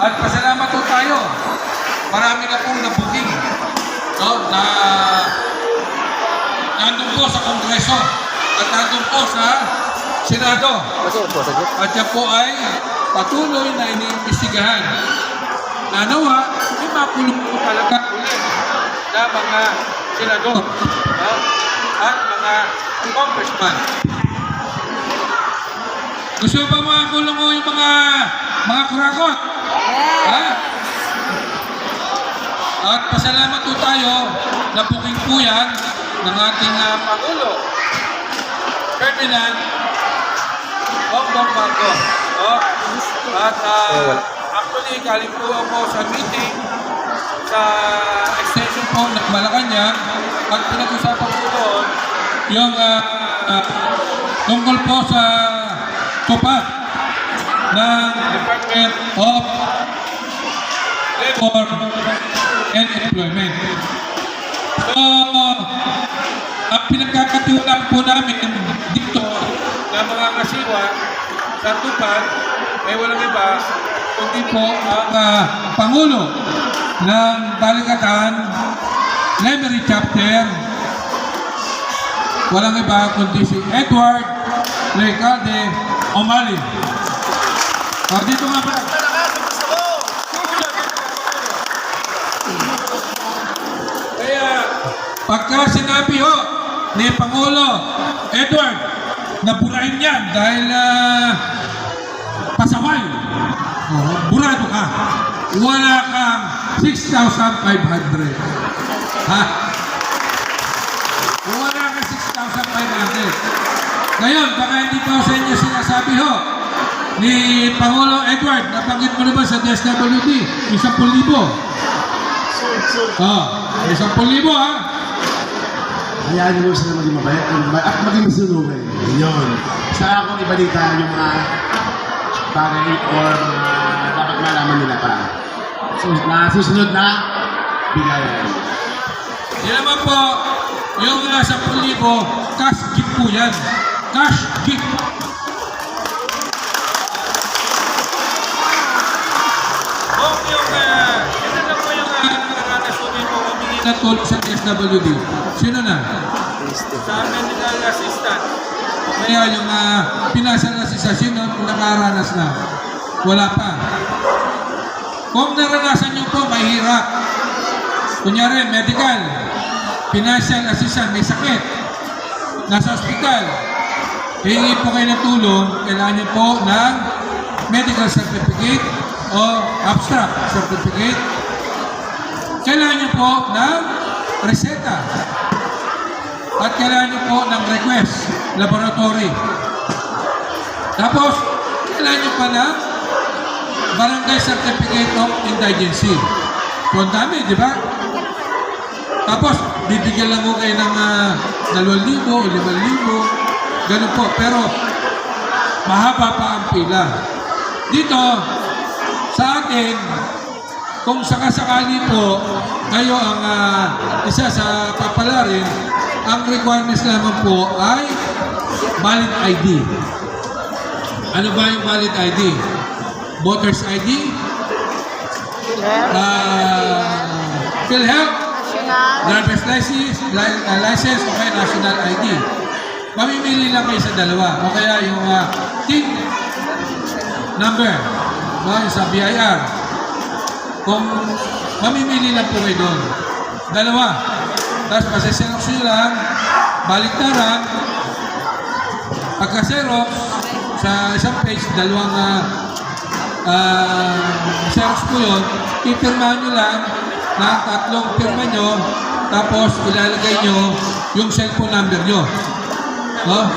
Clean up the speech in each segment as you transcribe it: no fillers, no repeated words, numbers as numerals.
At pasalamat po tayo. Marami na pong na-booking. No? Na nandun po sa Kongreso at nandun po sa Senado. At yan po ay patuloy na iniimbestigahan. Nanawa, may makulong po talaga ulit na mga senador at mga congressman. Gusto ba makakulong mo yung mga kurakot? Ha? At pasalamat po tayo na booking po yan ng ating Pangulo, Ferdinand Bongbong Marcos. At actually, galing po ako sa meeting sa extension po ng Malacanang at pinag-usapan po doon yung tungkol po sa tupad ng Department of Labor and Employment. So, ang pinagkakatiwalaan po namin dito na mga kasiwa sa tupad ay walang iba kundi po ang Pangulo ng Balikatan Lemery Chapter. Walang iba kundi si Edward Recalde Omali. Dito nga ba? Kaya pagka sinabi ho ni Pangulo Edward na burahin yan dahil pasaway, burado ka, wala kang 6,500. Ha? Wala kang 6,500. Ngayon, baka hindi pa sa inyo sinasabi ho ni Pangulo Edward, nabanggit mo naman sa DSWD, 10,000. 10,000 ha? Hayaan mo sila maging mabait at maging masunugay. Yun. Sa akong ibalita yung mga bagay or dapat malaman nila pa. So, susunod na bigayan. Yan naman po, yung 10,000, cash gift po yan. Cash gift. Kung yung, yan na po yung nasunin po kami na tulong sa DSWD. Sino na? Sa medical assistant. Kaya yung pinasal na sino nakaranas na. Wala pa. Kung naranasan nyo po, mahirap. Kunyari, medical, financial assistant, may sakit, nasa ospital, hihingi po kayo ng tulong, kailangan nyo po ng medical certificate o abstract certificate. Kailangan nyo po ng reseta. At kailangan nyo po ng request, laboratory. Tapos, kailangan nyo pa ng Barangay Certificate of Indigency. So, ang dami, di ba? Tapos, bibigyan lang ko kayo ng 2,000 o 5,000. Ganun po. Pero, mahaba pa ang pila. Dito, sa atin, kung sakasakali po, kayo ang isa sa papalarin, ang requirements naman po ay valid ID. Ano ba yung valid ID? Voters ID, PhilHealth, driver's license, o kaya national ID. Mamimili lang kayo sa dalawa. O kaya yung TIN number, yung sa BIR. Kung mamimili lang po kayo doon. Dalawa. Tapos pasiserox nyo lang, baliktaran, pagka-xerox, sa isang page, dalawang xerox po yun, ipirmahan nyo lang na 3 pirma nyo, tapos ilalagay nyo yung cellphone number nyo. No?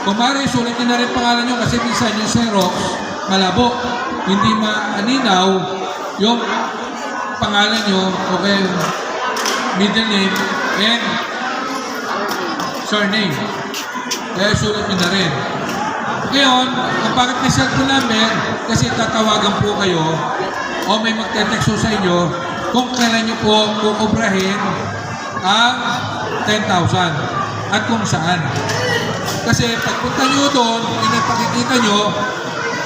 Kung maaari, sulit nyo na rin pangalan nyo kasi minsan yung xerox, malabo, hindi maaninaw yung pangalan nyo, okay, middle name, and surname. Kaya sulit nyo na rin. Ngayon, kung bakit may cellphone number, kasi tatawagan po kayo o may magte-text sa inyo kung kailan nyo po kukubrahin ang 10,000 at kung saan. Kasi pagpunta nyo doon, pinagpakikita nyo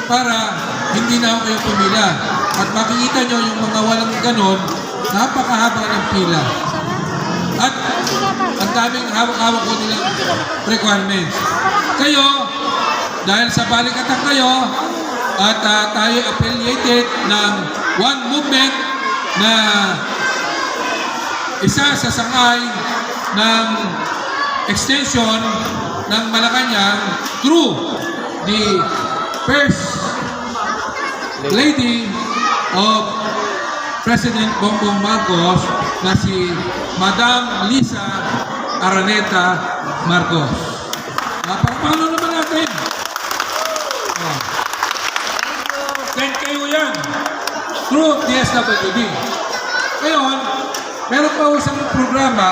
para hindi na kayo pumila. At makikita nyo yung mga walang ganon, napakahaba ng pila. At ang daming hawak-hawak ko nilang requirements. Kayo, dahil sa balikatan kayo, at tayo affiliated ng One Movement na isa sa sangay ng extension ng Malacanang through the First Lady of President Bongbong Marcos na si Madam Lisa Araneta Marcos. Paano naman natin? Then kayo yan through DSWD. Ngayon, meron pa isang programa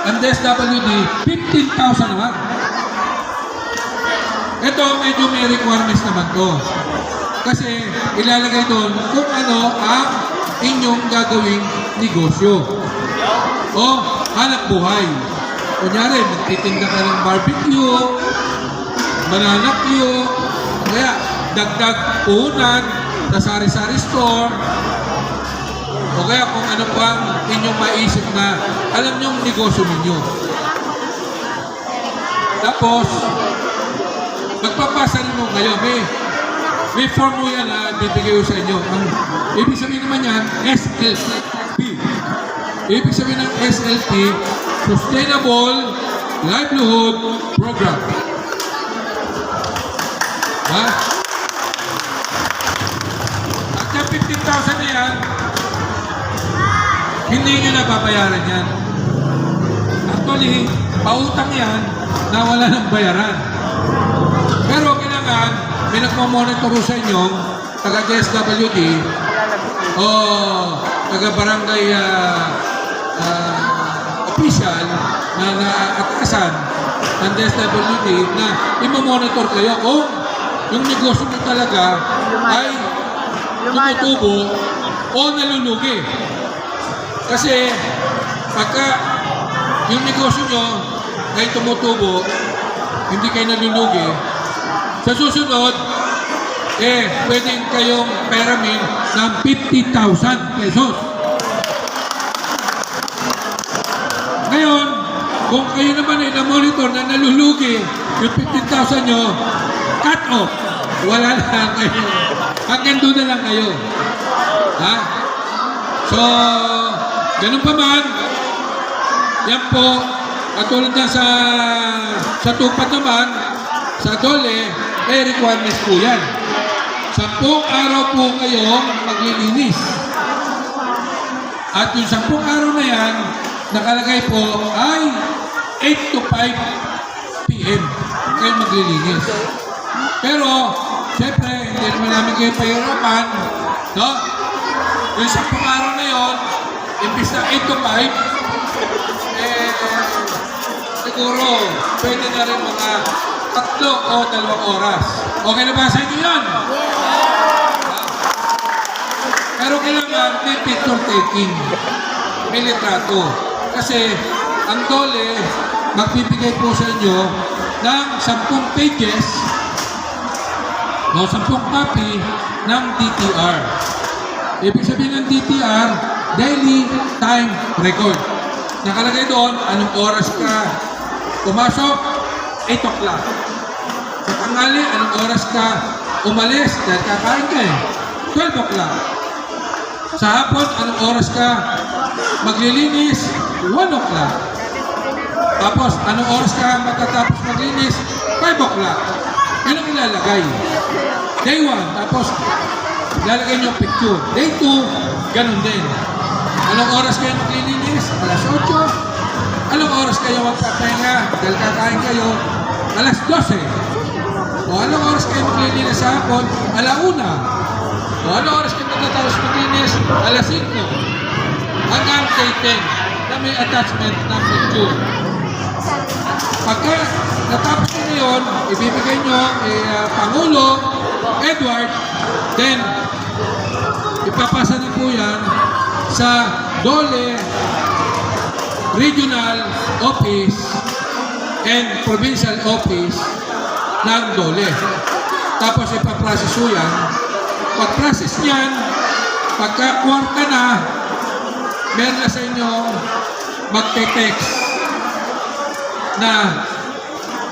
ang DSWD, 15,000 naman. Ito, medyo may requirements naman to. Kasi ilalagay doon kung ano ang inyong gagawing negosyo o hanap buhay. Kunyari, magtitinda ka ng barbecue, banana queue, kaya dagdag puhunan sa sari-sari store, o kaya kung ano pang inyong maisip na alam niyong negosyo ninyo. Tapos, magpapasa rin mo ngayon. May form mo yan na bibigay ko sa inyo. Ang ibig sabihin naman yan, SLP. Ibig sabihin ng SLP, Sustainable Livelihood Program. Ha? At yung 15,000 na yan, hindi nyo na babayaran yan. Actually, pautang yan na wala ng bayaran. Pero kailangan, may nagmamonitor sa inyo, taga-DSWD o taga-barangay official na naatasan ng DSWD na imamonitor kayo kung yung negosyo nyo talaga ay tumutubo o nalulugi. Kasi pagka yung negosyo nyo ay tumutubo, hindi kayo nalulugi, sa susunod, pwedeng kayong peramin ng 50,000 pesos. Ngayon, kung kayo naman ay na-monitor na nalulugi, yung 15,000 nyo, cut off. Wala na kayo. Hanggang doon na lang kayo. Ha? So, ganun pa man, yan po, katulad na sa tupad naman, sa dole, may requirements po yan. 10 araw po kayong maglilinis. At yung 10 araw na yan, nakalagay po ay 8 to 5 p.m. kayo maglilinis. Pero, syempre, hindi naman namin kayo pahirapan, no? Yung 10 araw na yon, imbis na 8 to 5, siguro, pwede na rin mga 3 o 2 oras. Okay na ba sa inyo yan? Pero kailangan may picture taking. May litrato. Kasi ang dole, magbibigay po sa inyo ng 10 pages o 10 copy ng DTR. Ibig sabihin ng DTR, Daily Time Record. Nakalagay doon, anong oras ka pumasok, 8 o'clock. Sa tanghali, anong oras ka umalis dahil kakain ka 12 o'clock. Sa hapon, anong oras ka maglilinis, 1 o'clock. Tapos, anong oras ka matatapos maglinis, 5 o'clock. Yun ang ilalagay. Day 1, tapos ilalagay nyo picture. Day 2, ganun din. Anong oras kayo maglilinis? Alas 8. Anong oras kayo magpapahinga dahil kakain kayo? Alas 12. O anong oras kayo maglilinis sa hapon? Alauna. O anong oras kayo matatapos maglinis? Alas 5. Hanggang day 10 na may attachment ng picture. Pagka natapos nyo na yun, ibibigay nyo Pangulo Edward, then ipapasa na po yan sa Dole Regional Office and Provincial Office ng Dole. Tapos ipaprocess po yan. Pag-process niyan, pagka kwarta na, meron na sa inyo magte-text na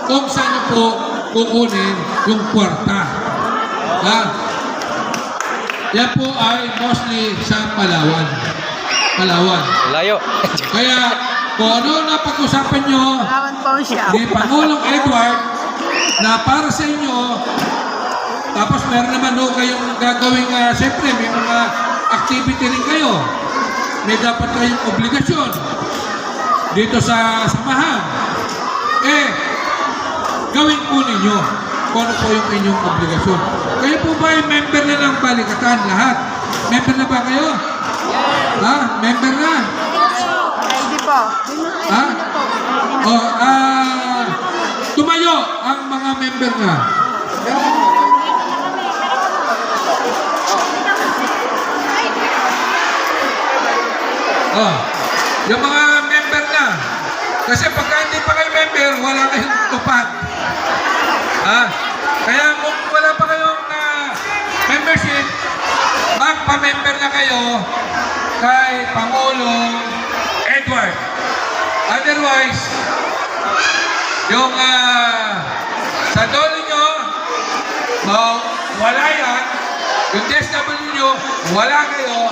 kung saan nyo po kukunin yung kwarta. Ha? Yan po ay mostly sa Palawan. Layo. Kaya kung ano na pag-usapan nyo ni Pangulong Edward na para sa inyo, tapos meron naman kayong gagawing, siyempre may mga activity rin kayo. May dapat kayong obligasyon dito sa samahan. Gawin po ninyo kung ano po yung inyong obligasyon. Kayo po ba ay member na ng Balikatan lahat? Member na ba kayo? Ha? Member na? Hindi po. Ha? Tumayo ang mga member na. Yung mga member na. Kasi pagka hindi pa kayo member, wala kayong tupad. Kaya kung wala pa kayong membership, magpa-member na kayo kay Pangulong Edward. Otherwise, yung sa dolo nyo, wala yan. Yung DSW nyo, wala kayo.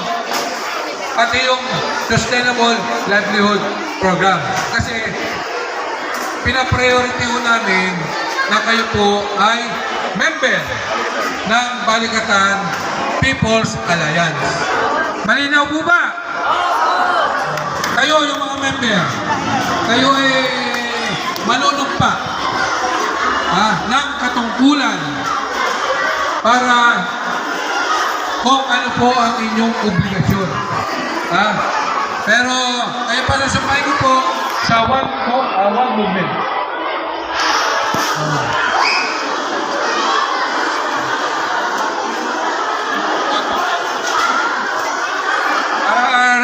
Pati yung Sustainable Livelihood Program. Kasi pina-priority ho namin na kayo po ay member ng Balikatan People's Alliance. Malinaw po ba? Kayo yung mga member, kayo ay manunumpa ng katungkulan para kung ano po ang inyong obligasyon. Pero kayo pa nasumpay ko po sa one movement.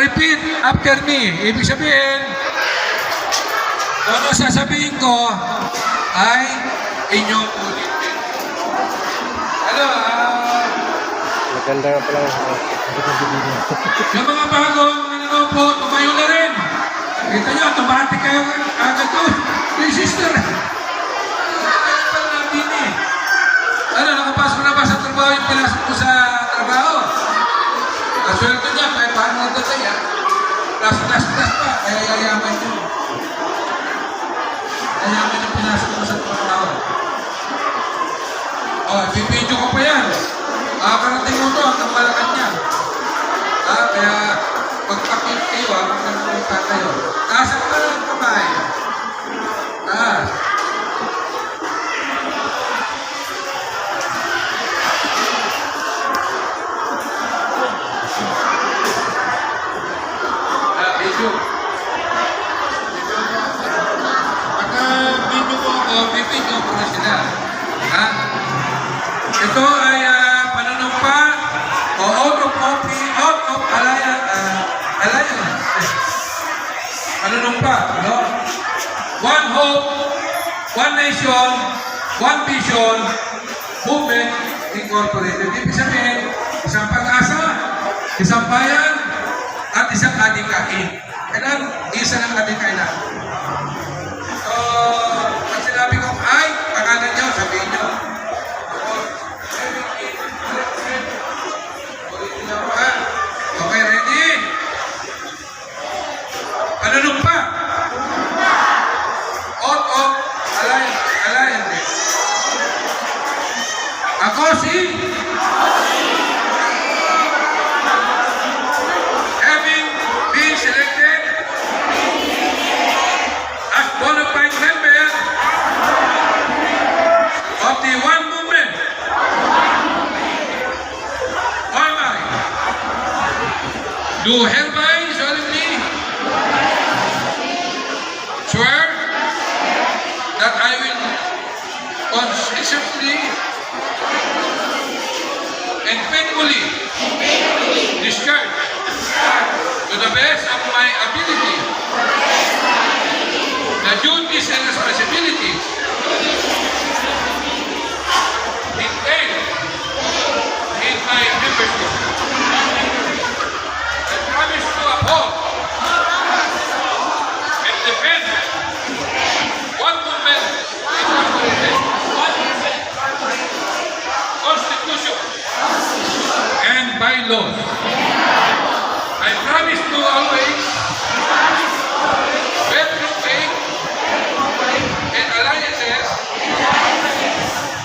Repeat after me. Ibig sabihin, kung ano sasabihin ko ay inyong ulitin. Maganda nga pala. Yung mga bagong po, tumayo na rin. Kita nyo, tumati kayo agad ko. Yung sister. Nakapasok na ba sa trabaho yung pinasok ko sa trabaho? Kaswelto niya, 500 na tayo. Plus pa. Kaya yayaman nyo. Yayaman yung pinasok ko sa trabaho. Bibidyo ko pa yan. Karating mo to hanggang Malacanang. Kaya pagpakit kayo, magkakulita kayo. Taas pa lang kamay. Taas. Video. Pagka video ko ako, bibidyo ko na sila. Ito ay panunumpa o out of alliance. Panunumpa, no? One hope, one nation, one vision, movement incorporated. Ibig sabihin, isang pag-asa, isang bayan, at isang adikain. Kailan, isa ng adikain na. So, pag sinabi ko, ay, pangalan nyo, sabihin nyo. Okay, ready? Panunumpa. Out of alliance. Ako si having been selected as bona fide member of the One Movement. Do hereby solemnly swear that I will consistently and faithfully discharge to the best of my ability the duties and responsibilities entailed in my membership and bylaws. I promise to always bear true faith and alliances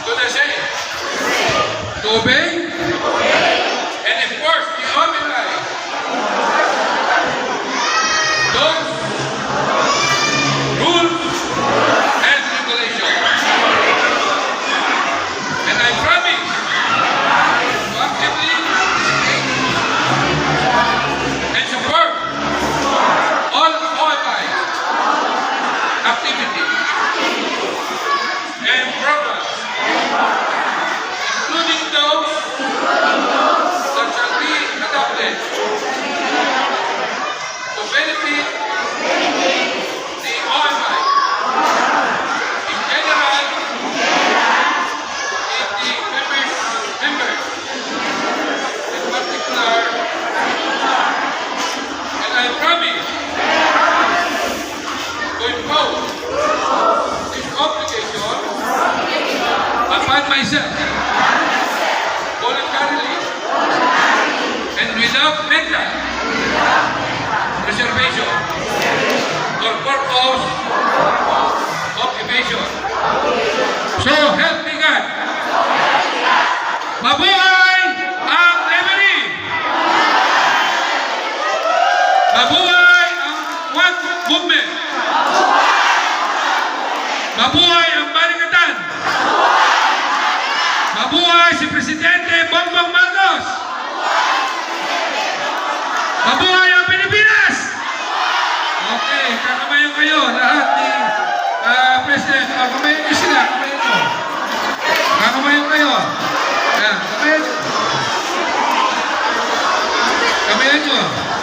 to the same, to obey and enforce the omni those rules and regulations. And I promise to actively and support all OMI activities and programs, including those that shall be adopted to benefit the OMI in general, in the members, in particular, and I promise to impose this obligation upon myself voluntarily and without mental reservation or purpose of evasion. So help me God. Mabuhay ang reverie! Mabuhay ang One Movement! Mabuhay ang Balikatan! Mabuhay si Presidente Bongbong Marcos! Mabuhay ang Pilipinas! Okay, kakamayan kayo lahat ni President. Kakamayan niyo sila. Kakamayan niyo. Kakamayan kayo. Yan, kamayan niyo. Kamayan niyo.